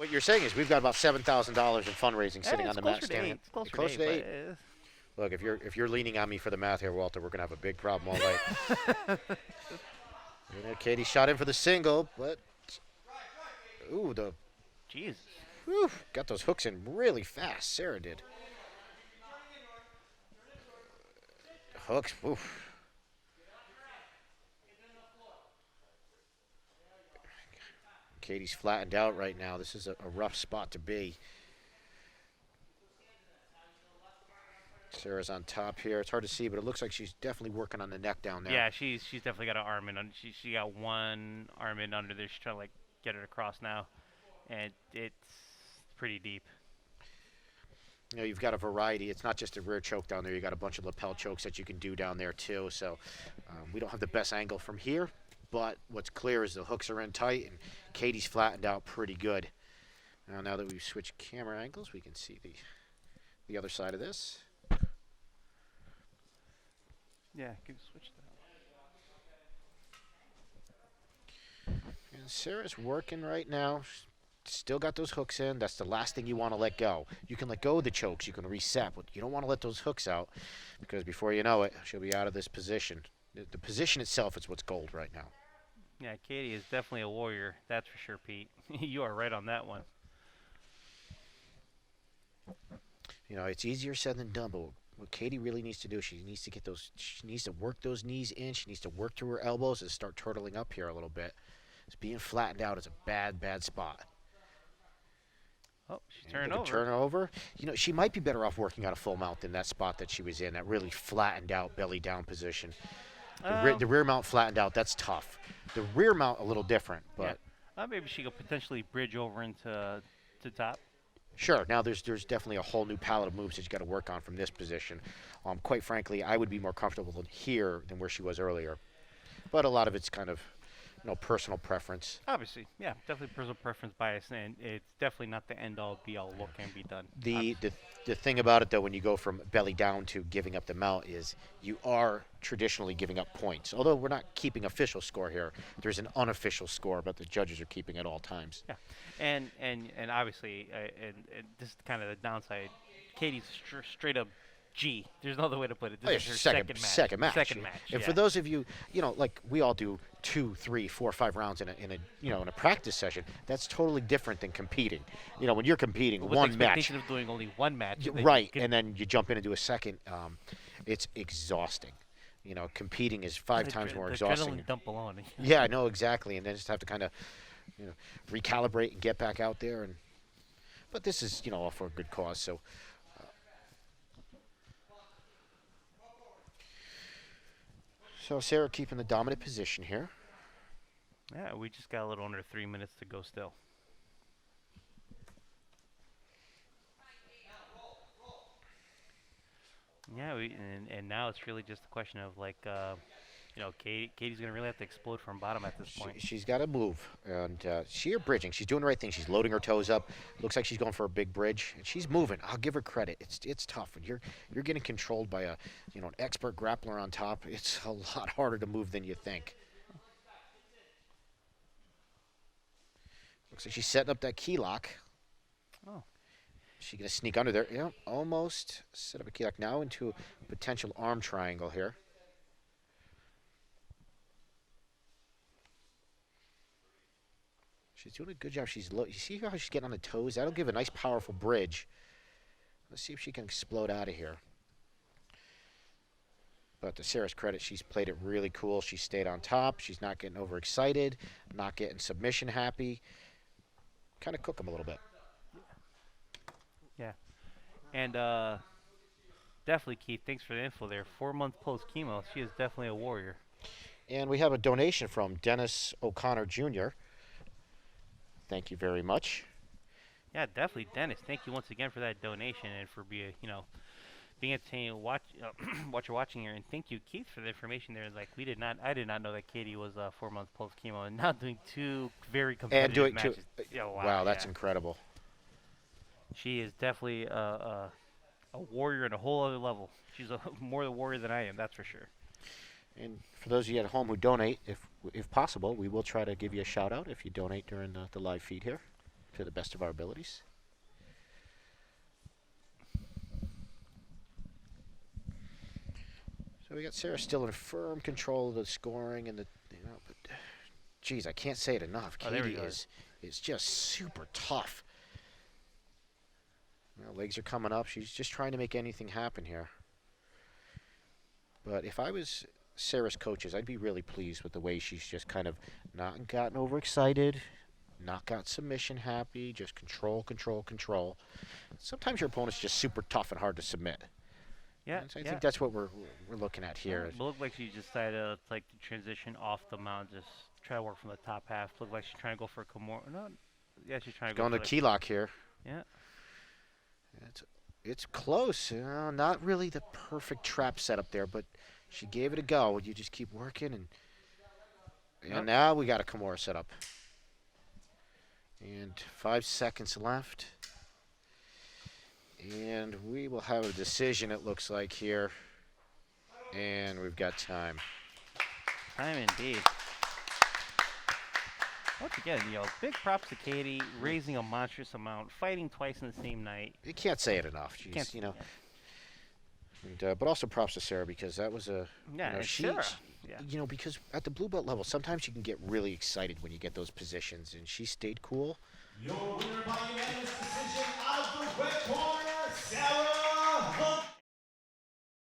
What you're saying is we've got about $7,000 in fundraising sitting on the mat standing. It's closer Close to to 8. eight. Look, if you're leaning on me for the math here, Walter, we're gonna have a big problem all night. Katie shot in for the single, but Jesus. got those hooks in really fast. Sarah did. Hooks. Oof. Katie's flattened out right now. This is a rough spot to be. Sarah's on top here. It's hard to see, but it looks like she's definitely working on the neck down there. Yeah, she's definitely got an arm in. She got one arm in under there. She's trying to like get it across now, and it's pretty deep. You know, you've got a variety. It's not just a rear choke down there. You got a bunch of lapel chokes that you can do down there too. So we don't have the best angle from here, but what's clear is the hooks are in tight, and Katie's flattened out pretty good. Now that we've switched camera angles, we can see the other side of this. Yeah, can you switch that? And Sarah's working right now. Still got those hooks in. That's the last thing you want to let go. You can let go of the chokes. You can reset, but you don't want to let those hooks out because before you know it, she'll be out of this position. The position itself is what's gold right now. Yeah, Katie is definitely a warrior. That's for sure, Pete. You are right on that one. You know, it's easier said than done, but what Katie really needs to do, she needs to work those knees in. She needs to work through her elbows and start turtling up here a little bit. It's being flattened out is a bad spot. Oh, she's turning over. Turn over. You know, she might be better off working on a full mount than that spot that she was in, that really flattened out belly down position. The rear mount flattened out, that's tough. The rear mount a little different, but maybe she could potentially bridge over into top. Sure. Now there's definitely a whole new palette of moves that you got to work on from this position. Quite frankly, I would be more comfortable here than where she was earlier. But a lot of it's kind of, personal preference. Obviously, yeah, definitely personal preference bias, and it's definitely not the end-all, be-all what can be done. The thing about it, though, when you go from belly down to giving up the mount is you are traditionally giving up points. Although we're not keeping official score here. There's an unofficial score, but the judges are keeping at all times. Yeah, and obviously, and this is kind of the downside. Katie's straight up G. There's no other way to put it. This is her second match. And for those of you, like we all do 2, 3, 4, 5 rounds in a practice session, that's totally different than competing. When you're competing, with one the match. expectation of doing only one match. Right, and then you jump in and do a second. It's exhausting. Competing is 5 times more exhausting. Adrenaline dump alone. Yeah, I know exactly, and then just have to kind of, recalibrate and get back out there. But this is, all for a good cause. So. So Sarah keeping the dominant position here. Yeah, we just got a little under 3 minutes to go still. Yeah, and now it's really just a question of Katie's gonna really have to explode from bottom at this point. She's got to move, and she's bridging. She's doing the right thing. She's loading her toes up. Looks like she's going for a big bridge, and she's moving. I'll give her credit. It's tough, and you're getting controlled by an expert grappler on top. It's a lot harder to move than you think. Looks like she's setting up that key lock. Oh. She's going to sneak under there. Yeah, almost set up a key lock now into a potential arm triangle here. She's doing a good job. You see how she's getting on the toes? That'll give a nice, powerful bridge. Let's see if she can explode out of here. But to Sarah's credit, she's played it really cool. She stayed on top. She's not getting overexcited, not getting submission happy. Kind of cook them a little bit. Yeah. And definitely, Keith, thanks for the info there. 4 months post-chemo. She is definitely a warrior. And we have a donation from Dennis O'Connor Jr. Thank you very much. Yeah, definitely, Dennis. Thank you once again for that donation and for being entertaining. Watch you're watching here, and thank you, Keith, for the information there. I did not know that Katie was 4 months post chemo and now doing 2 very competitive matches. Wow, that's incredible. She is definitely a warrior at a whole other level. She's more the warrior than I am, that's for sure. And for those of you at home who donate, if possible, we will try to give you a shout out if you donate during the live feed here. to the best of our abilities. So we got Sarah still in firm control of the scoring and but geez, I can't say it enough. Oh, there we Katie go. is just super tough. Legs are coming up. She's just trying to make anything happen here. But if I was Sarah's coaches, I'd be really pleased with the way she's just kind of not gotten overexcited, not got submission happy, just control, control, control. Sometimes your opponent's just super tough and hard to submit. Yeah, And so I yeah. think that's what we're looking at here. It looked like she decided to like to transition off the mount, just try to work from the top half. Looked like she's trying to go for a Kimura. No, yeah, she's trying to go Going for to the key lock here. Yeah. It's close. Not really the perfect trap setup there, but she gave it a go. You just keep working, and now we got a Kimura set up. And 5 seconds left. And we will have a decision, it looks like, here. And we've got time. Time indeed. Once again, big props to Katie, raising a monstrous amount, fighting twice in the same night. You can't say it enough. She's, Can't, And, but also props to Sarah because that was a... Yeah, it's she, Sarah. Yeah. Because at the blue belt level, sometimes you can get really excited when you get those positions, and she stayed cool. Your winner by unanimous decision out of the red corner, Sarah